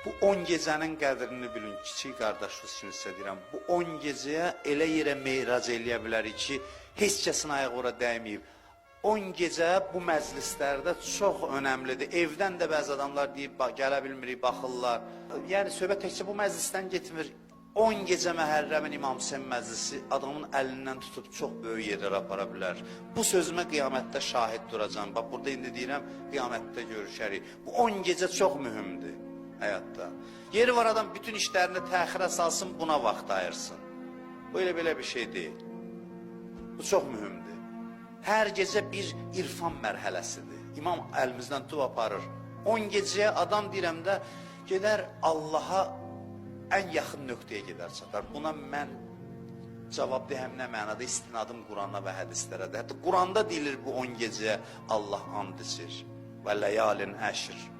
Bu 10 gecənin qədrini bilin, kiçik qardaşınız üçün sizə deyirəm. Bu 10 gecəyə elə yerə meyrac eləyə bilərik ki, heç kəsin ayağı ora dəyməyib. 10 gecə bu məclislərdə çox önəmlidir. Evdən də bəzi adamlar deyib, gələ bilmirik, baxırlar. Yəni, söhbət təkcə bu məclisdən getmir. 10 gecə Məhərrəmin İmam Hüseyin məclisi adamın əlindən tutub çox böyük yerlərə apara bilər. Bu sözümə qiyamətdə şahid duracam. Bax, burada indi deyirəm, qiyamətdə görüşərik. Bu 10 gecə çox mühümdür həyatda. Yeri var adam bütün işlərini təxirə salsın, buna vaxt ayırsın. Bu elə-belə bir şey deyil. Bu çox mühümdür. Hər gecə bir irfan mərhələsidir. İmam əlimizdən tutub aparır. 10 gecəyə adam deyirəm də gedər Allaha ən yaxın nöqtəyə gedər çatar. Buna mən cavab deyəm nə mənada, istinadım Qurana və hədislərədir. Hətta Quranda deyilir bu 10 gecəyə Allah and içir. Və ləyalin əşr.